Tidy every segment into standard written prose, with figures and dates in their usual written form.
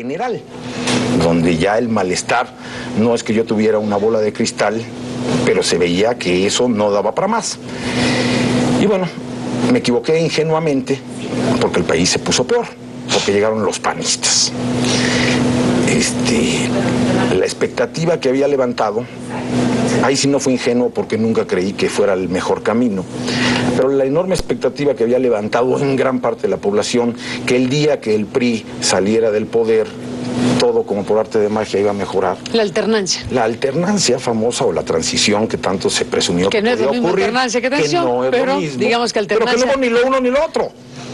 general, donde ya el malestar no es que yo tuviera una bola de cristal, pero se veía que eso no daba para más. Y bueno, me equivoqué ingenuamente porque el país se puso peor, porque llegaron los panistas. La expectativa que había levantado, ahí sí no fui ingenuo porque nunca creí que fuera el mejor camino, pero la enorme expectativa que había levantado en gran parte de la población, que el día que el PRI saliera del poder, todo como por arte de magia iba a mejorar. La alternancia. La alternancia famosa o la transición que tanto se presumió que no es lo mismo alternancia que transición, no es pero lo mismo, digamos que alternancia. Pero que no ni lo uno ni lo otro.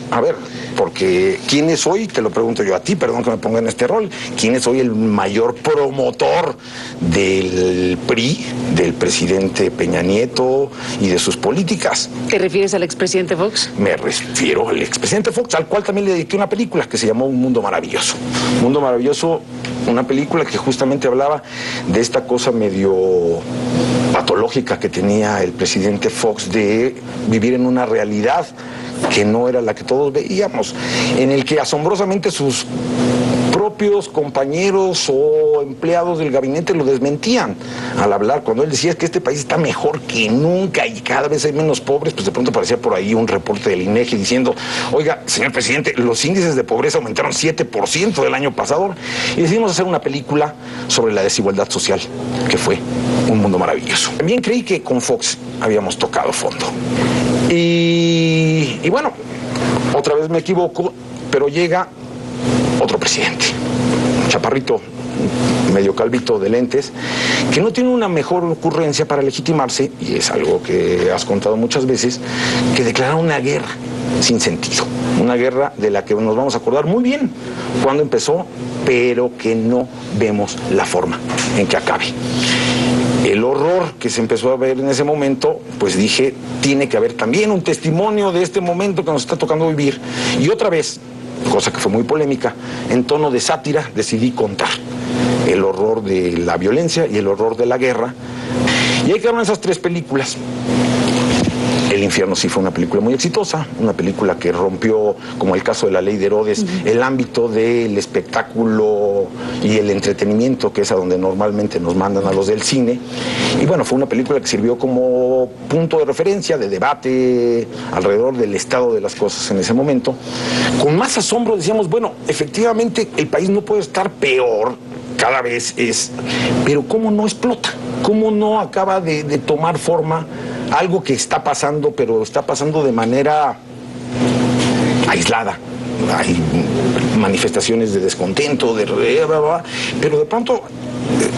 A ver, porque ¿quién es hoy? Te lo pregunto yo a ti, perdón que me ponga en este rol. ¿Quién es hoy el mayor promotor del PRI, del presidente Peña Nieto y de sus políticas? ¿Te refieres al expresidente Fox? Me refiero al expresidente Fox, al cual también le dediqué una película que se llamó Un Mundo Maravilloso. Un Mundo Maravilloso, una película que justamente hablaba de esta cosa medio patológica que tenía el presidente Fox de vivir en una realidad que no era la que todos veíamos, en el que asombrosamente sus propios compañeros o empleados del gabinete lo desmentían al hablar. Cuando él decía que este país está mejor que nunca y cada vez hay menos pobres, pues de pronto aparecía por ahí un reporte del INEGI diciendo: oiga, señor presidente, los índices de pobreza aumentaron 7% del año pasado. Y decidimos hacer una película sobre la desigualdad social, que fue Un Mundo Maravilloso. También creí que con Fox habíamos tocado fondo. Y bueno, otra vez me equivoco, pero llega otro presidente, un chaparrito, medio calvito de lentes, que no tiene una mejor ocurrencia para legitimarse, y es algo que has contado muchas veces, que declarar una guerra sin sentido, una guerra de la que nos vamos a acordar muy bien cuando empezó, pero que no vemos la forma en que acabe. El horror que se empezó a ver en ese momento, pues dije, tiene que haber también un testimonio de este momento que nos está tocando vivir. Y otra vez, cosa que fue muy polémica, en tono de sátira decidí contar el horror de la violencia y el horror de la guerra. Y ahí quedaron esas tres películas. El Infierno sí fue una película muy exitosa, una película que rompió, como el caso de La Ley de Herodes, el ámbito del espectáculo y el entretenimiento, que es a donde normalmente nos mandan a los del cine. Y bueno, fue una película que sirvió como punto de referencia, de debate alrededor del estado de las cosas en ese momento. Con más asombro decíamos, bueno, efectivamente el país no puede estar peor, cada vez es, pero ¿cómo no explota? ¿Cómo no acaba de tomar forma algo que está pasando, pero está pasando de manera aislada? Hay manifestaciones de descontento, pero de pronto,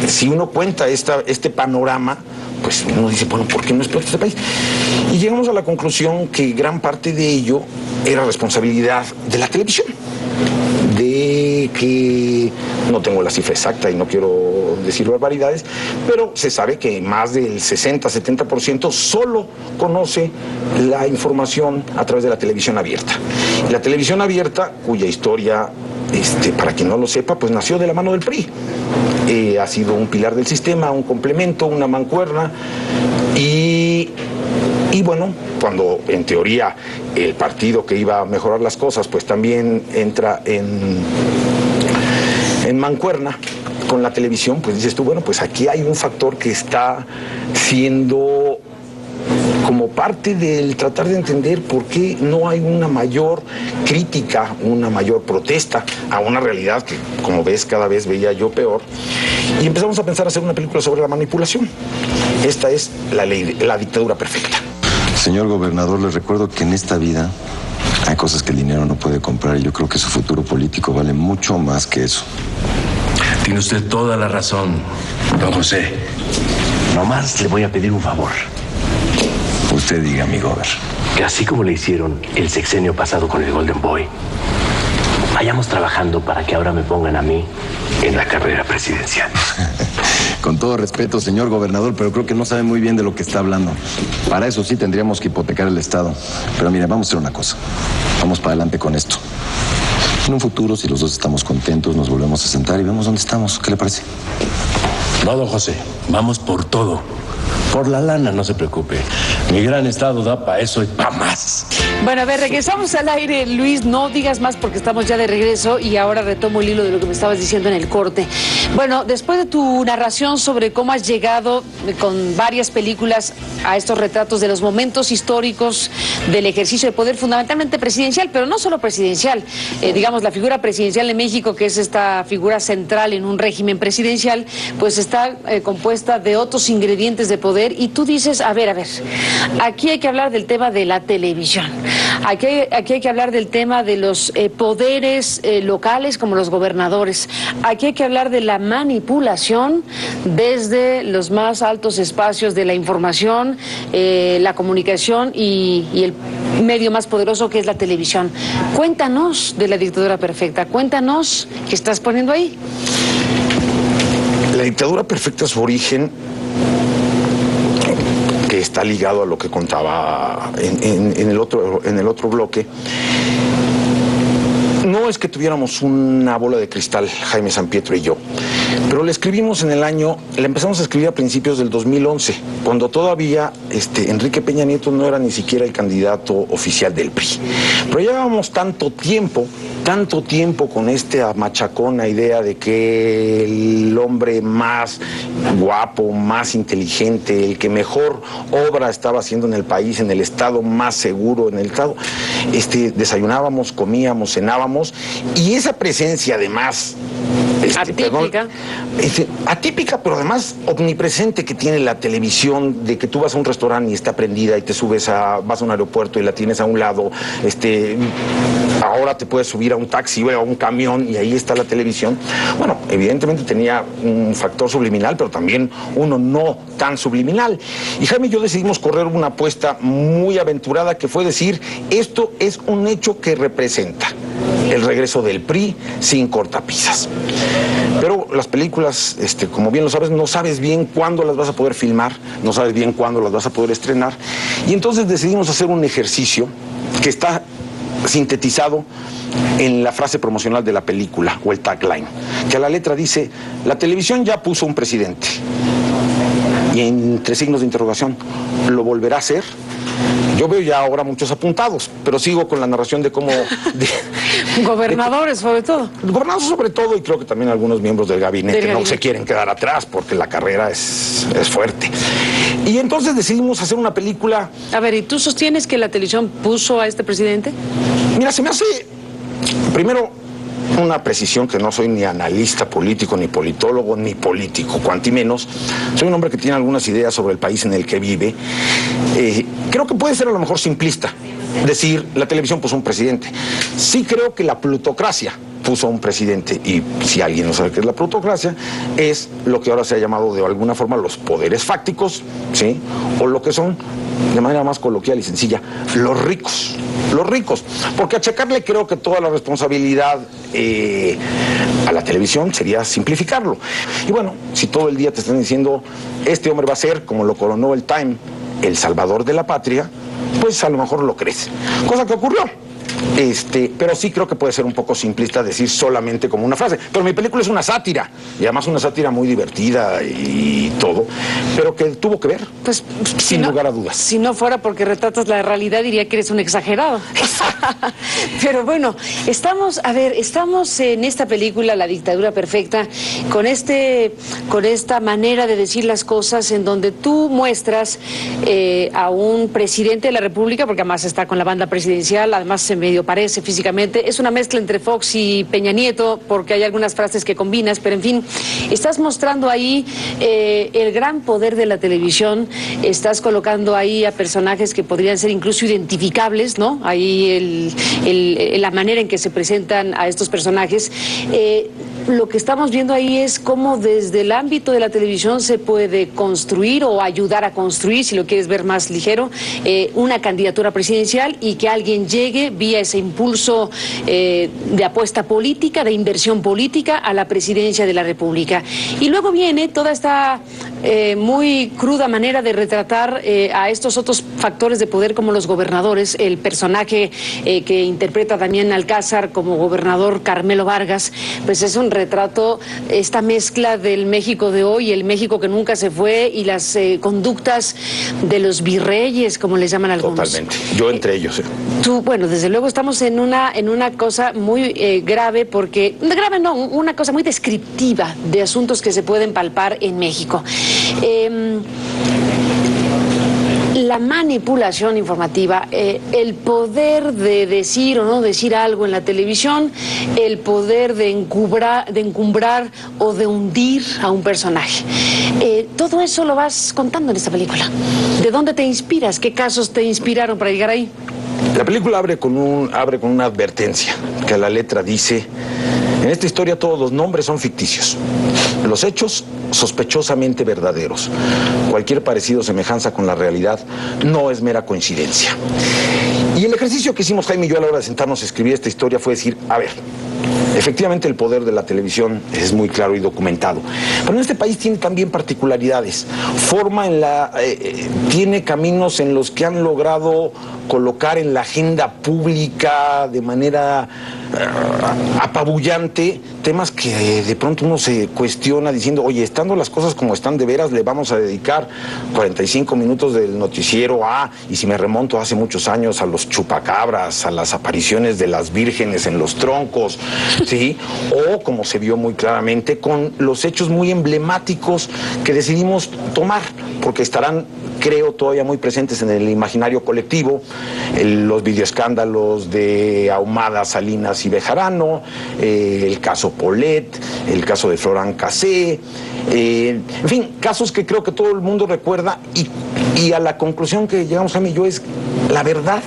si uno cuenta este panorama, pues uno dice, bueno, ¿por qué no explota este país? Y llegamos a la conclusión que gran parte de ello era responsabilidad de la televisión, de que no tengo la cifra exacta y no quiero decir barbaridades, pero se sabe que más del 60-70% solo conoce la información a través de la televisión abierta. La televisión abierta, cuya historia, para quien no lo sepa, pues nació de la mano del PRI. Ha sido un pilar del sistema, un complemento, una mancuerna, y bueno, cuando en teoría el partido que iba a mejorar las cosas, pues también entra en mancuerna con la televisión, pues dices tú, bueno, pues aquí hay un factor que está siendo como parte del tratar de entender por qué no hay una mayor crítica, una mayor protesta a una realidad que, como ves, cada vez veía yo peor. Y empezamos a pensar hacer una película sobre la manipulación. Esta es la dictadura perfecta. Señor gobernador, le recuerdo que en esta vida hay cosas que el dinero no puede comprar y yo creo que su futuro político vale mucho más que eso. Tiene usted toda la razón, don José. Nomás le voy a pedir un favor. Usted diga, mi gober. Que así como le hicieron el sexenio pasado con el Golden Boy, vayamos trabajando para que ahora me pongan a mí en la carrera presidencial. Con todo respeto, señor gobernador, pero creo que no sabe muy bien de lo que está hablando. Para eso sí tendríamos que hipotecar el Estado. Pero mira, vamos a hacer una cosa. Vamos para adelante con esto. En un futuro, si los dos estamos contentos, nos volvemos a sentar y vemos dónde estamos. ¿Qué le parece? No, don José. Vamos por todo. Por la lana, no se preocupe. Mi gran estado da para eso y para más. Bueno, a ver, regresamos al aire, Luis, no digas más porque estamos ya de regreso y ahora retomo el hilo de lo que me estabas diciendo en el corte. Bueno, después de tu narración sobre cómo has llegado con varias películas a estos retratos de los momentos históricos del ejercicio de poder fundamentalmente presidencial, pero no solo presidencial, digamos la figura presidencial en México, que es esta figura central en un régimen presidencial, pues está compuesta de otros ingredientes de poder y tú dices, a ver, aquí hay que hablar del tema de la televisión. Aquí hay que hablar del tema de los poderes locales como los gobernadores. Aquí hay que hablar de la manipulación desde los más altos espacios de la información, la comunicación y el medio más poderoso que es la televisión. Cuéntanos de la dictadura perfecta, cuéntanos qué estás poniendo ahí. La dictadura perfecta, su origen, que está ligado a lo que contaba en el otro bloque, no es que tuviéramos una bola de cristal, Jaime Sampietro y yo, pero la empezamos a escribir a principios del 2011, cuando todavía Enrique Peña Nieto no era ni siquiera el candidato oficial del PRI. Pero llevábamos tanto tiempo con esta machacona idea de que el hombre más guapo, más inteligente, el que mejor obra estaba haciendo en el país, en el estado más seguro, en el estado, desayunábamos, comíamos, cenábamos, y esa presencia además atípica, pero además omnipresente que tiene la televisión, de que tú vas a un restaurante y está prendida y te vas a un aeropuerto y la tienes a un lado, ahora te puedes subir a un taxi o a un camión y ahí está la televisión. Bueno, evidentemente tenía un factor subliminal, pero también uno no tan subliminal. Y Jaime y yo decidimos correr una apuesta muy aventurada, que fue decir, esto es un hecho que representa el regreso del PRI sin cortapisas. Pero las películas, como bien lo sabes, no sabes bien cuándo las vas a poder filmar, no sabes bien cuándo las vas a poder estrenar. Y entonces decidimos hacer un ejercicio que está sintetizado en la frase promocional de la película, o el tagline, que a la letra dice, la televisión ya puso un presidente. Y entre signos de interrogación, ¿lo volverá a hacer? Yo veo ya ahora muchos apuntados, pero sigo con la narración de cómo... Gobernadores, sobre todo. Gobernadores sobre todo, y creo que también algunos miembros del gabinete no se quieren quedar atrás, porque la carrera es fuerte. Y entonces decidimos hacer una película... A ver, ¿y tú sostienes que la televisión puso a este presidente? Mira, se me hace... Primero, una precisión, que no soy ni analista político, ni politólogo, ni político, cuanti menos. Soy un hombre que tiene algunas ideas sobre el país en el que vive. Creo que puede ser a lo mejor simplista decir, la televisión puso un presidente. Sí creo que la plutocracia puso un presidente, y si alguien no sabe qué es la plutocracia, es lo que ahora se ha llamado de alguna forma los poderes fácticos, ¿sí? O lo que son, de manera más coloquial y sencilla, los ricos, porque achacarle creo que toda la responsabilidad a la televisión sería simplificarlo. Y bueno, si todo el día te están diciendo, este hombre va a ser, como lo coronó el Time, el salvador de la patria, pues a lo mejor lo crees, cosa que ocurrió. Pero sí creo que puede ser un poco simplista decir solamente como una frase. Pero mi película es una sátira, y además una sátira muy divertida y todo, pero que tuvo que ver, pues, sin lugar a dudas. Si no fuera porque retratas la realidad, diría que eres un exagerado. Pero bueno, estamos en esta película, La dictadura perfecta, con esta manera de decir las cosas, en donde tú muestras a un presidente de la República, porque además está con la banda presidencial, además se medio parece físicamente, es una mezcla entre Fox y Peña Nieto, porque hay algunas frases que combinas, pero en fin, estás mostrando ahí el gran poder de la televisión, estás colocando ahí a personajes que podrían ser incluso identificables, ¿no? Ahí la manera en que se presentan a estos personajes. Lo que estamos viendo ahí es cómo desde el ámbito de la televisión se puede construir o ayudar a construir, si lo quieres ver más ligero, una candidatura presidencial, y que alguien llegue vía ese impulso de apuesta política, de inversión política, a la presidencia de la República. Y luego viene toda esta muy cruda manera de retratar a estos otros factores de poder como los gobernadores, el personaje que interpreta Damián Alcázar como gobernador Carmelo Vargas, pues es un retrato, esta mezcla del México de hoy, el México que nunca se fue, y las conductas de los virreyes, como les llaman algunos. Totalmente, yo entre ellos. Tú, bueno, desde luego estamos en una cosa muy grave, porque, grave no, una cosa muy descriptiva de asuntos que se pueden palpar en México. La manipulación informativa, el poder de decir o no decir algo en la televisión, el poder de encumbrar o de hundir a un personaje. Todo eso lo vas contando en esta película. ¿De dónde te inspiras? ¿Qué casos te inspiraron para llegar ahí? La película abre con una advertencia, que a la letra dice: en esta historia todos los nombres son ficticios, los hechos sospechosamente verdaderos. Cualquier parecido o semejanza con la realidad no es mera coincidencia. Y el ejercicio que hicimos Jaime y yo a la hora de sentarnos a escribir esta historia fue decir, a ver, efectivamente el poder de la televisión es muy claro y documentado, pero en este país tiene también particularidades, tiene caminos en los que han logrado colocar en la agenda pública de manera apabullante temas que de pronto uno se cuestiona diciendo, oye, estando las cosas como están, de veras le vamos a dedicar 45 minutos del noticiero y si me remonto hace muchos años, a los chupacabras, a las apariciones de las vírgenes en los troncos, ¿sí? O, como se vio muy claramente, con los hechos muy emblemáticos que decidimos tomar, porque estarán, creo, todavía muy presentes en el imaginario colectivo, los videoescándalos de Ahumada, Salinas y Bejarano, el caso Polet, el caso de Florán Cassé, en fin, casos que creo que todo el mundo recuerda, y a la conclusión que llegamos Jaime y yo es la verdad.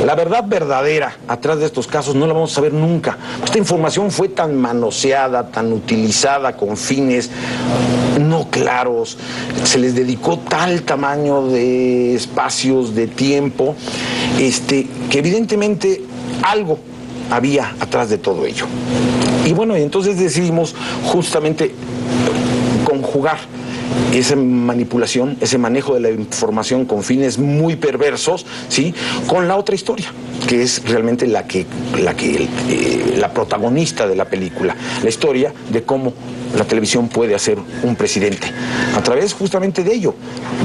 La verdad verdadera atrás de estos casos no la vamos a saber nunca. Esta información fue tan manoseada, tan utilizada con fines no claros, se les dedicó tal tamaño de espacios, de tiempo, que evidentemente algo había atrás de todo ello. Y bueno, entonces decidimos justamente conjugar esa manipulación, ese manejo de la información con fines muy perversos, ¿sí?, con la otra historia, que es realmente la protagonista de la película, la historia de cómo la televisión puede hacer un presidente, a través justamente de ello,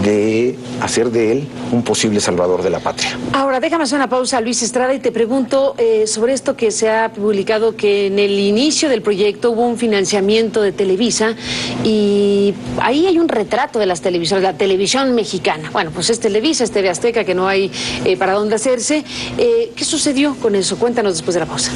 de hacer de él un posible salvador de la patria. Ahora, déjame hacer una pausa, Luis Estrada, y te pregunto sobre esto que se ha publicado, que en el inicio del proyecto hubo un financiamiento de Televisa, y ahí hay un retrato de las televisoras, la televisión mexicana. Bueno, pues es Televisa, es TV Azteca, que no hay para dónde hacerse. ¿Qué sucedió con eso? Cuéntanos después de la pausa.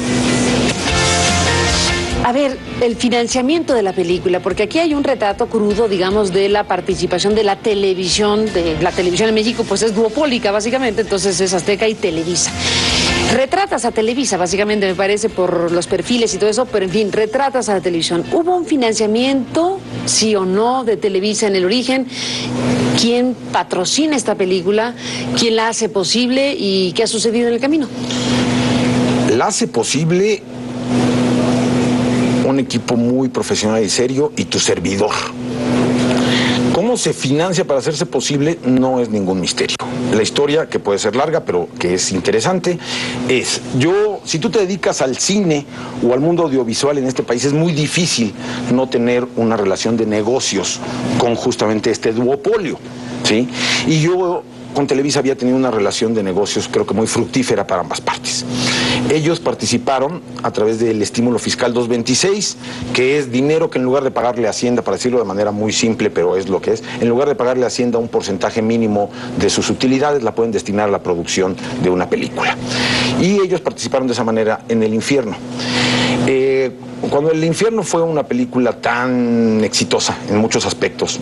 A ver, el financiamiento de la película, porque aquí hay un retrato crudo, digamos, de la participación de la televisión en México, pues es duopólica, básicamente, entonces es Azteca y Televisa. Retratas a Televisa, básicamente, me parece, por los perfiles y todo eso, pero en fin, retratas a la televisión. ¿Hubo un financiamiento, sí o no, de Televisa en el origen? ¿Quién patrocina esta película? ¿Quién la hace posible? ¿Y qué ha sucedido en el camino? La hace posible un equipo muy profesional y serio, y tu servidor. ¿Cómo se financia para hacerse posible? No es ningún misterio. La historia, que puede ser larga, pero que es interesante, es, si tú te dedicas al cine o al mundo audiovisual en este país, es muy difícil no tener una relación de negocios con justamente este duopolio, ¿sí? Y yo con Televisa había tenido una relación de negocios, creo que muy fructífera para ambas partes. Ellos participaron a través del estímulo fiscal 226, que es dinero que, en lugar de pagarle a Hacienda, para decirlo de manera muy simple, pero es lo que es, en lugar de pagarle a Hacienda un porcentaje mínimo de sus utilidades, la pueden destinar a la producción de una película. Y ellos participaron de esa manera en El Infierno. Cuando El Infierno fue una película tan exitosa en muchos aspectos,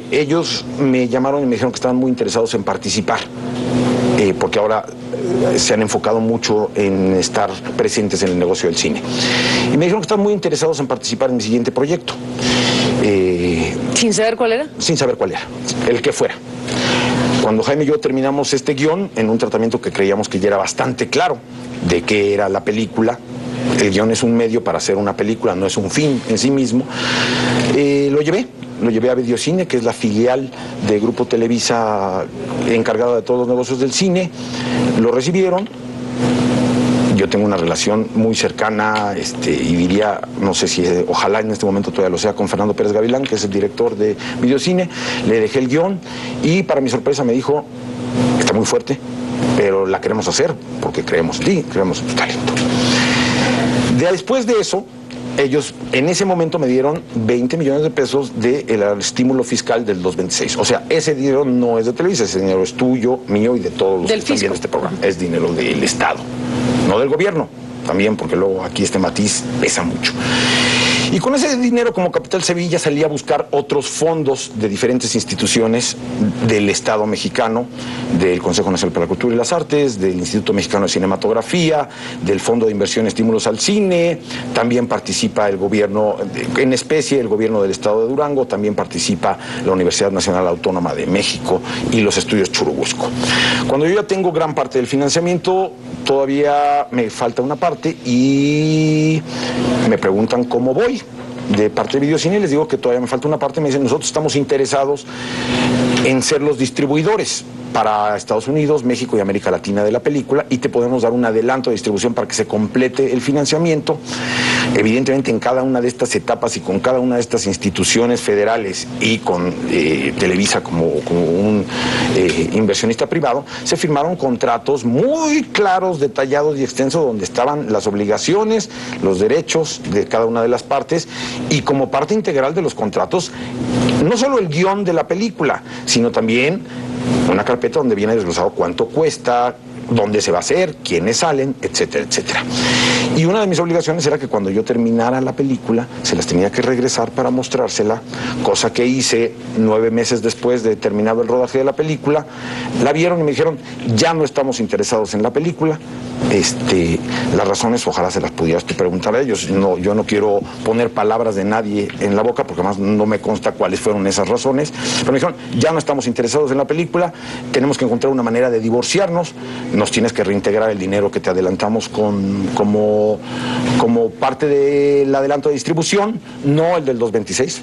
ellos me llamaron y me dijeron que estaban muy interesados en participar, porque ahora se han enfocado mucho en estar presentes en el negocio del cine. Y me dijeron que están muy interesados en participar en mi siguiente proyecto. ¿Sin saber cuál era? Sin saber cuál era, el que fuera. Cuando Jaime y yo terminamos este guión, en un tratamiento que creíamos que ya era bastante claro de qué era la película, el guión es un medio para hacer una película, no es un fin en sí mismo, lo llevé a Videocine, que es la filial de Grupo Televisa encargada de todos los negocios del cine. Lo recibieron, yo tengo una relación muy cercana, y diría, no sé si, ojalá en este momento todavía lo sea, con Fernando Pérez Gavilán, que es el director de Videocine. Le dejé el guión y para mi sorpresa me dijo, está muy fuerte, pero la queremos hacer porque creemos en ti, creemos en tu talento. Después de eso, ellos en ese momento me dieron 20 millones de pesos del estímulo fiscal del 226. O sea, ese dinero no es de Televisa, ese dinero es tuyo, mío y de todos los que están viendo este programa. Es dinero del Estado, no del gobierno, también, porque luego aquí este matiz pesa mucho. Y con ese dinero, como Capital Sevilla, salí a buscar otros fondos de diferentes instituciones del Estado mexicano, del Consejo Nacional para la Cultura y las Artes, del Instituto Mexicano de Cinematografía, del Fondo de Inversión Estímulos al Cine. También participa el gobierno, en especie, el gobierno del Estado de Durango. También participa la Universidad Nacional Autónoma de México y los estudios Churubusco. Cuando yo ya tengo gran parte del financiamiento, todavía me falta una parte y me preguntan cómo voy de parte de Videocine. Les digo que todavía me falta una parte. Me dicen, nosotros estamos interesados en ser los distribuidores para Estados Unidos, México y América Latina de la película, y te podemos dar un adelanto de distribución para que se complete el financiamiento. Evidentemente, en cada una de estas etapas y con cada una de estas instituciones federales y con Televisa como un inversionista privado, se firmaron contratos muy claros, detallados y extensos, donde estaban las obligaciones, los derechos de cada una de las partes, y como parte integral de los contratos, no solo el guión de la película, sino también una carpeta donde viene desglosado cuánto cuesta, dónde se va a hacer, quiénes salen, etcétera, etcétera. Y una de mis obligaciones era que cuando yo terminara la película, se las tenía que regresar para mostrársela, cosa que hice 9 meses después de terminado el rodaje de la película. La vieron y me dijeron, ya no estamos interesados en la película. Las razones ojalá se las pudieras tú preguntar a ellos. No, yo no quiero poner palabras de nadie en la boca porque además no me consta cuáles fueron esas razones, pero me dijeron, ya no estamos interesados en la película, tenemos que encontrar una manera de divorciarnos, nos tienes que reintegrar el dinero que te adelantamos como parte del adelanto de distribución, no el del 226,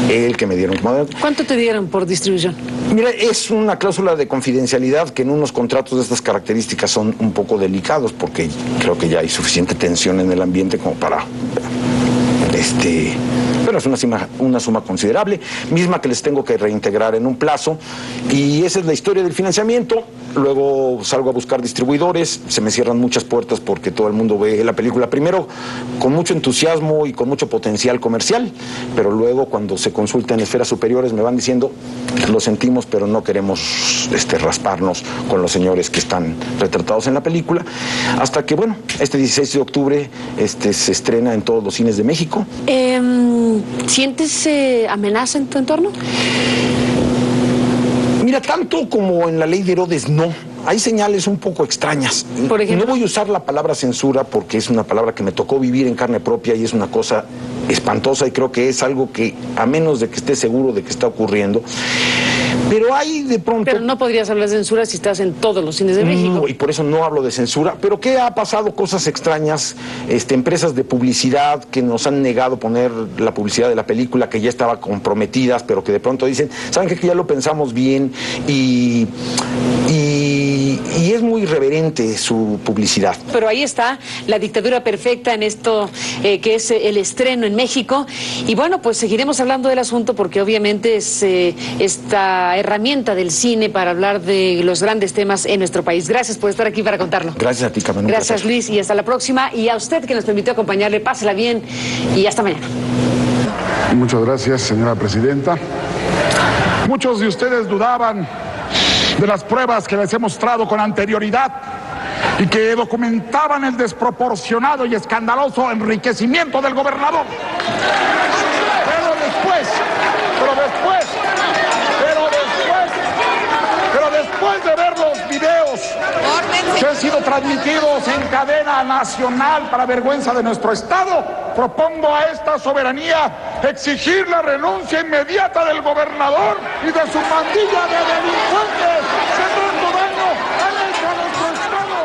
el que me dieron como adelanto. ¿Cuánto te dieron por distribución? Mira, es una cláusula de confidencialidad que en unos contratos de estas características son un poco delicados, porque creo que ya hay suficiente tensión en el ambiente como para... Pero es una suma considerable, misma que les tengo que reintegrar en un plazo, y esa es la historia del financiamiento. Luego salgo a buscar distribuidores, se me cierran muchas puertas porque todo el mundo ve la película primero con mucho entusiasmo y con mucho potencial comercial, pero luego cuando se consulta en esferas superiores me van diciendo, lo sentimos, pero no queremos rasparnos con los señores que están retratados en la película, hasta que, bueno, este 16 de octubre se estrena en todos los cines de México. ¿Sientes amenaza en tu entorno? Mira, tanto como en la ley de Herodes, no. Hay señales un poco extrañas. Por ejemplo, no voy a usar la palabra censura porque es una palabra que me tocó vivir en carne propia y es una cosa espantosa, y creo que es algo que, a menos de que esté seguro de que está ocurriendo, pero hay de pronto... Pero no podrías hablar de censura si estás en todos los cines de México. No, y por eso no hablo de censura. Pero ¿qué ha pasado? Cosas extrañas. Empresas de publicidad que nos han negado poner la publicidad de la película, que ya estaba comprometidas, pero que de pronto dicen, ¿saben qué? Que ya lo pensamos bien y es muy irreverente su publicidad. Pero ahí está la dictadura perfecta en esto que es el estreno en México. Y bueno, pues seguiremos hablando del asunto porque obviamente es esta herramienta del cine para hablar de los grandes temas en nuestro país. Gracias por estar aquí para contarlo. Gracias a ti, Carmen. Gracias, Luis, y hasta la próxima. Y a usted que nos permitió acompañarle, pásela bien y hasta mañana. Muchas gracias, señora presidenta. Muchos de ustedes dudaban de las pruebas que les he mostrado con anterioridad y que documentaban el desproporcionado y escandaloso enriquecimiento del gobernador. Pero después de ver los videos que han sido transmitidos en cadena nacional para vergüenza de nuestro Estado, propongo a esta soberanía exigir la renuncia inmediata del gobernador y de su pandilla de delincuentes que tanto daño han hecho a nuestro Estado.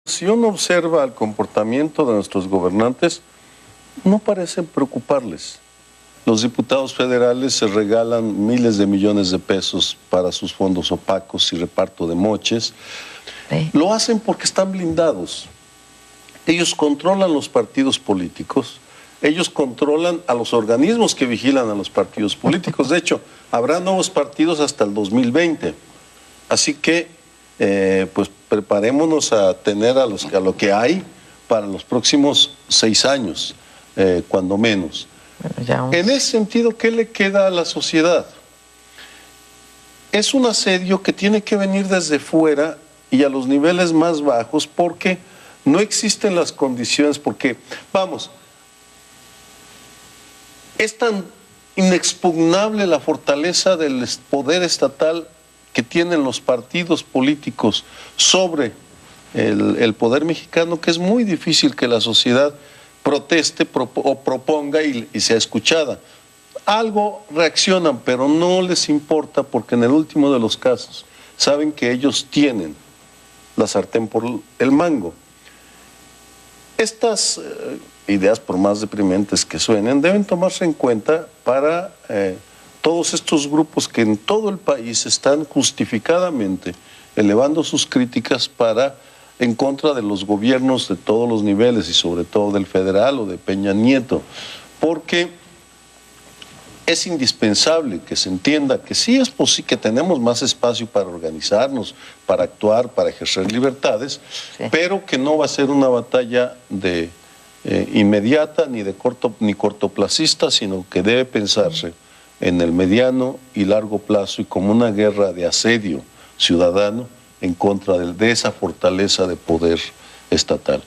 Si uno observa el comportamiento de nuestros gobernantes, no parecen preocuparles. los diputados federales se regalan miles de millones de pesos para sus fondos opacos y reparto de moches. Lo hacen porque están blindados. Ellos controlan los partidos políticos, ellos controlan a los organismos que vigilan a los partidos políticos. De hecho, habrá nuevos partidos hasta el 2020. Así que, pues preparémonos a tener a lo que hay para los próximos 6 años, cuando menos. Bueno, en ese sentido, ¿qué le queda a la sociedad? Es un asedio que tiene que venir desde fuera y a los niveles más bajos, porque no existen las condiciones, porque, vamos, es tan inexpugnable la fortaleza del poder estatal que tienen los partidos políticos sobre el poder mexicano, que es muy difícil que la sociedad proteste o proponga y sea escuchada. Algo reaccionan, pero no les importa, porque en el último de los casos saben que ellos tienen la sartén por el mango. Estas ideas, por más deprimentes que suenen, deben tomarse en cuenta para todos estos grupos que en todo el país están justificadamente elevando sus críticas en contra de los gobiernos de todos los niveles y sobre todo del federal o de Peña Nieto, porque es indispensable que se entienda que sí es posible, que tenemos más espacio para organizarnos, para actuar, para ejercer libertades, sí, pero que no va a ser una batalla inmediata ni cortoplacista, sino que debe pensarse en el mediano y largo plazo y como una guerra de asedio ciudadano en contra de esa fortaleza de poder estatal.